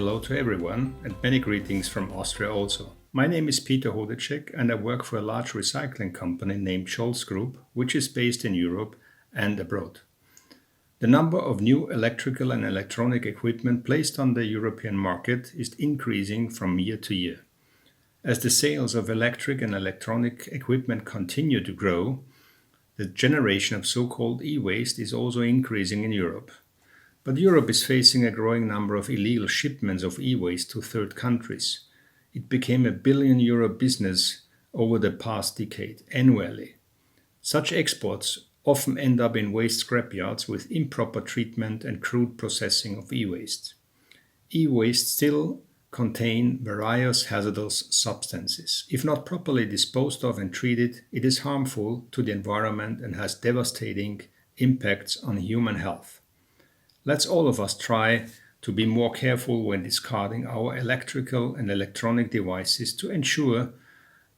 hello to everyone and many greetings from Austria also. My name is Peter Hodecek and I work for a large recycling company named Scholz Group, which is based in Europe and abroad. The number of new electrical and electronic equipment placed on the European market is increasing from year to year. As the sales of electric and electronic equipment continue to grow, the generation of so-called e-waste is also increasing in Europe. But Europe is facing a growing number of illegal shipments of e-waste to third countries. It became a billion-euro business over the past decade annually. Such exports often end up in waste scrapyards with improper treatment and crude processing of e-waste. E-waste still contain various hazardous substances. If not properly disposed of and treated, it is harmful to the environment and has devastating impacts on human health. Let's all of us try to be more careful when discarding our electrical and electronic devices to ensure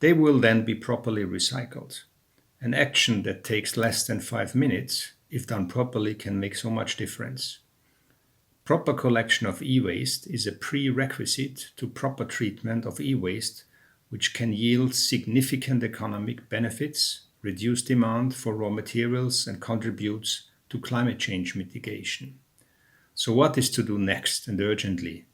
they will then be properly recycled. An action that takes less than 5 minutes, if done properly, can make so much difference. Proper collection of e-waste is a prerequisite to proper treatment of e-waste, which can yield significant economic benefits, reduce demand for raw materials, and contributes to climate change mitigation. So what is to do next and urgently?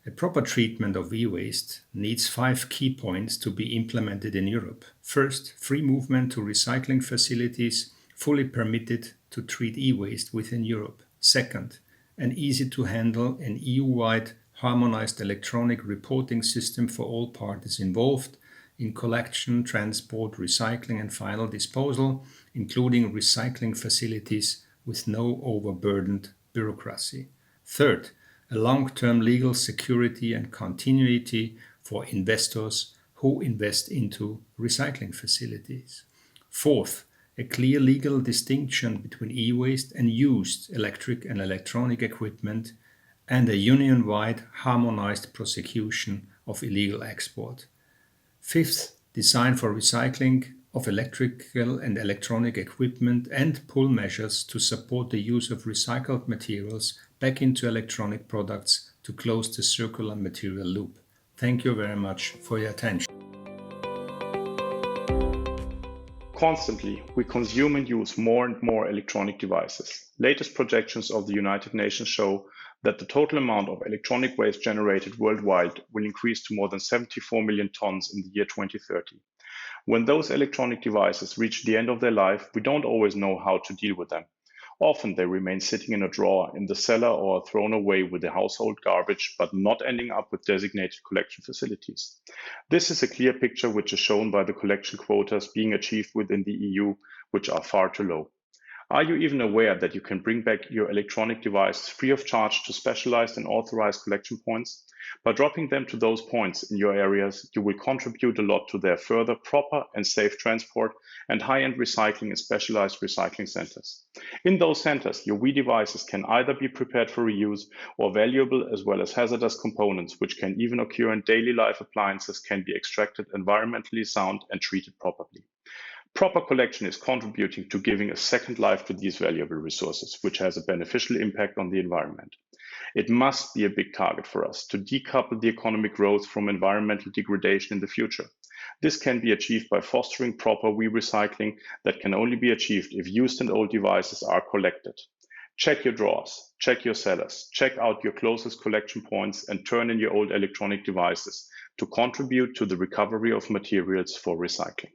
A proper treatment of e-waste needs 5 key points to be implemented in Europe. First, free movement to recycling facilities fully permitted to treat e-waste within Europe. Second, an easy-to-handle and EU-wide harmonized electronic reporting system for all parties involved in collection, transport, recycling and final disposal, including recycling facilities with no overburdened bureaucracy. Third, a long-term legal security and continuity for investors who invest into recycling facilities. Fourth, a clear legal distinction between e-waste and used electric and electronic equipment, and a union-wide harmonized prosecution of illegal export. Fifth, design for recycling of electrical and electronic equipment and pull measures to support the use of recycled materials back into electronic products to close the circular material loop. Thank you very much for your attention. Constantly, we consume and use more and more electronic devices. Latest projections of the United Nations show that the total amount of electronic waste generated worldwide will increase to more than 74 million tons in the year 2030. When those electronic devices reach the end of their life, we don't always know how to deal with them. Often they remain sitting in a drawer in the cellar or are thrown away with the household garbage, but not ending up with designated collection facilities. This is a clear picture which is shown by the collection quotas being achieved within the EU, which are far too low. Are you even aware that you can bring back your electronic devices free of charge to specialized and authorized collection points? By dropping them to those points in your areas, you will contribute a lot to their further proper and safe transport and high-end recycling in specialized recycling centers. In those centers, your devices can either be prepared for reuse or valuable as well as hazardous components, which can even occur in daily life appliances, can be extracted environmentally sound and treated properly. Proper collection is contributing to giving a second life to these valuable resources, which has a beneficial impact on the environment. It must be a big target for us to decouple the economic growth from environmental degradation in the future. This can be achieved by fostering proper recycling that can only be achieved if used and old devices are collected. Check your drawers, check your cellars, check out your closest collection points and turn in your old electronic devices to contribute to the recovery of materials for recycling.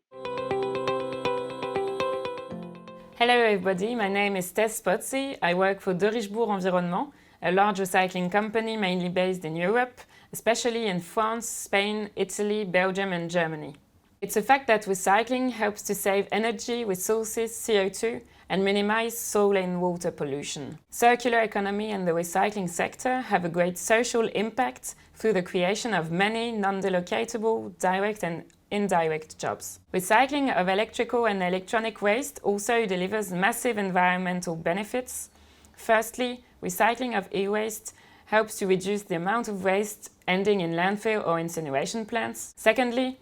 Hello everybody, my name is Tess Pozzi. I work for De Richebourg Environnement, a large recycling company mainly based in Europe, especially in France, Spain, Italy, Belgium and Germany. It's a fact that recycling helps to save energy, resources, CO2 and minimize soil and water pollution. Circular economy and the recycling sector have a great social impact through the creation of many non-delocatable direct and indirect jobs. Recycling of electrical and electronic waste also delivers massive environmental benefits. Firstly, recycling of e-waste helps to reduce the amount of waste ending in landfill or incineration plants. Secondly,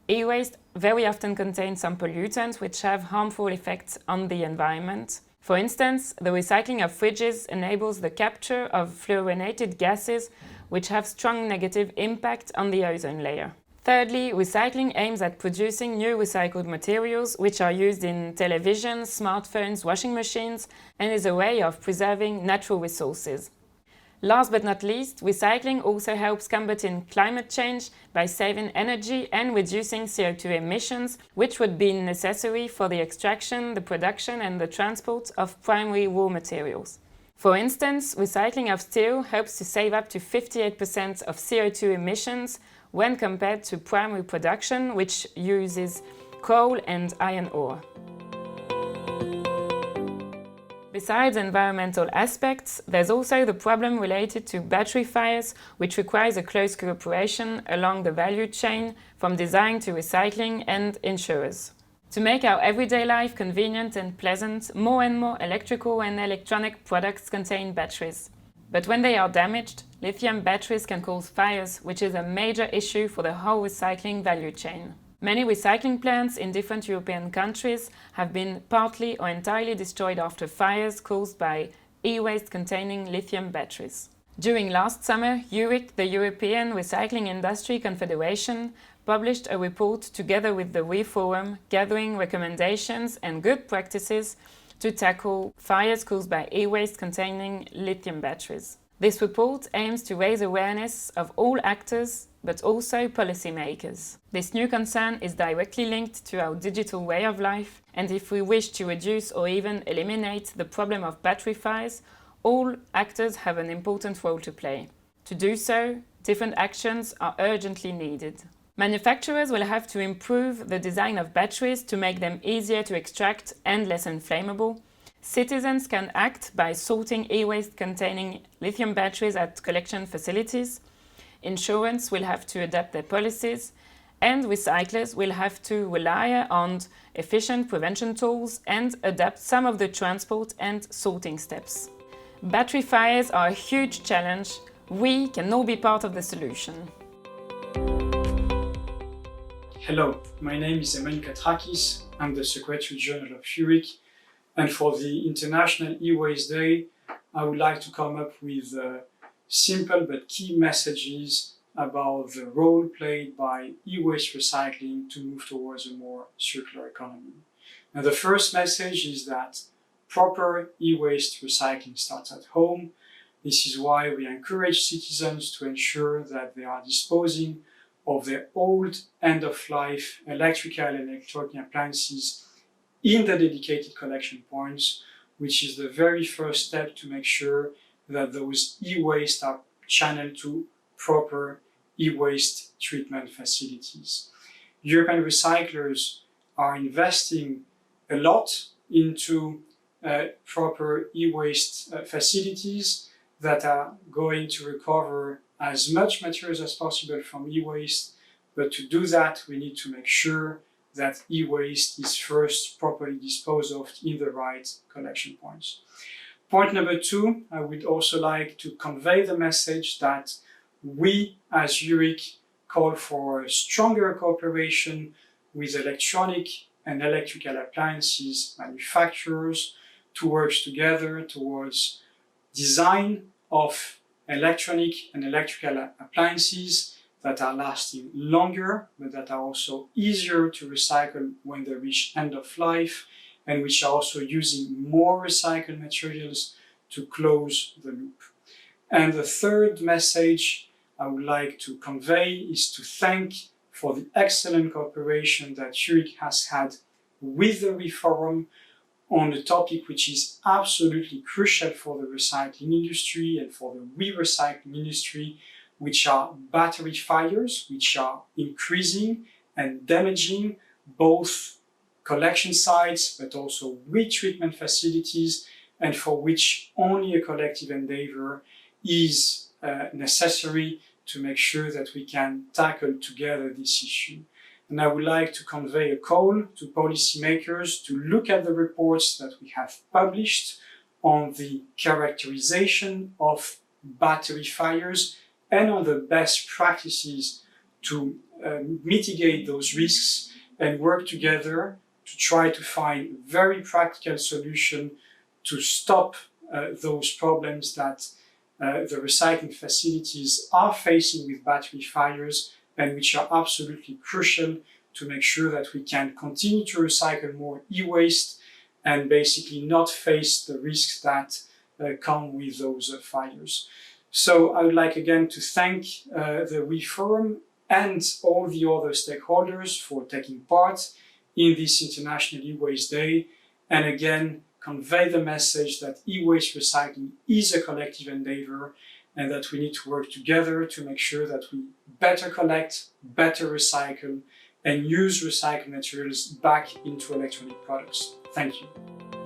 e-waste very often contains some pollutants which have harmful effects on the environment. For instance, the recycling of fridges enables the capture of fluorinated gases which have strong negative impact on the ozone layer. Thirdly, recycling aims at producing new recycled materials which are used in televisions, smartphones, washing machines, and is a way of preserving natural resources. Last but not least, recycling also helps combating climate change by saving energy and reducing CO2 emissions, which would be necessary for the extraction, the production, and the transport of primary raw materials. For instance, recycling of steel helps to save up to 58% of CO2 emissions when compared to primary production, which uses coal and iron ore. Besides environmental aspects, there's also the problem related to battery fires, which requires a close cooperation along the value chain from design to recycling and insurers. To make our everyday life convenient and pleasant, more and more electrical and electronic products contain batteries. But when they are damaged, lithium batteries can cause fires, which is a major issue for the whole recycling value chain. Many recycling plants in different European countries have been partly or entirely destroyed after fires caused by e-waste containing lithium batteries. During last summer, EuRIC, the European Recycling Industry Confederation, published a report together with the ReForum, gathering recommendations and good practices to tackle fires caused by e-waste containing lithium batteries. This report aims to raise awareness of all actors, but also policymakers. This new concern is directly linked to our digital way of life, and if we wish to reduce or even eliminate the problem of battery fires, all actors have an important role to play. To do so, different actions are urgently needed. Manufacturers will have to improve the design of batteries to make them easier to extract and less inflammable. Citizens can act by sorting e-waste containing lithium batteries at collection facilities. Insurance will have to adapt their policies, and recyclers will have to rely on efficient prevention tools and adapt some of the transport and sorting steps. Battery fires are a huge challenge. We can all be part of the solution. Hello, my name is Emmanuel Katrakis. I'm the Secretary General of EuRIC, and for the International E-Waste Day, I would like to come up with simple but key messages about the role played by e-waste recycling to move towards a more circular economy. And the first message is that proper e-waste recycling starts at home. This is why we encourage citizens to ensure that they are disposing of their old end-of-life electrical and electronic appliances in the dedicated collection points, which is the very first step to make sure that those e-waste are channeled to proper e-waste treatment facilities. European recyclers are investing a lot into proper e-waste facilities that are going to recover as much materials as possible from e-waste, but to do that we need to make sure that e-waste is first properly disposed of in the right collection points. Point number 2, I would also like to convey the message that we as EuRIC call for a stronger cooperation with electronic and electrical appliances manufacturers to work together towards design of electronic and electrical appliances that are lasting longer, but that are also easier to recycle when they reach end of life, and which are also using more recycled materials to close the loop. And the third message I would like to convey is to thank for the excellent cooperation that EuRIC has had with the ReForum on a topic which is absolutely crucial for the recycling industry and for the re-recycling industry, which are battery fires, which are increasing and damaging both collection sites but also retreatment facilities, and for which only a collective endeavor is necessary to make sure that we can tackle together this issue. And I would like to convey a call to policymakers to look at the reports that we have published on the characterization of battery fires and on the best practices to mitigate those risks and work together to try to find very practical solutions to stop those problems that the recycling facilities are facing with battery fires, and which are absolutely crucial to make sure that we can continue to recycle more e-waste and basically not face the risks that come with those fires. So I would like again to thank the WE Forum and all the other stakeholders for taking part in this International E-Waste Day, and again convey the message that e-waste recycling is a collective endeavor and that we need to work together to make sure that we better collect, better recycle, and use recycled materials back into electronic products. Thank you.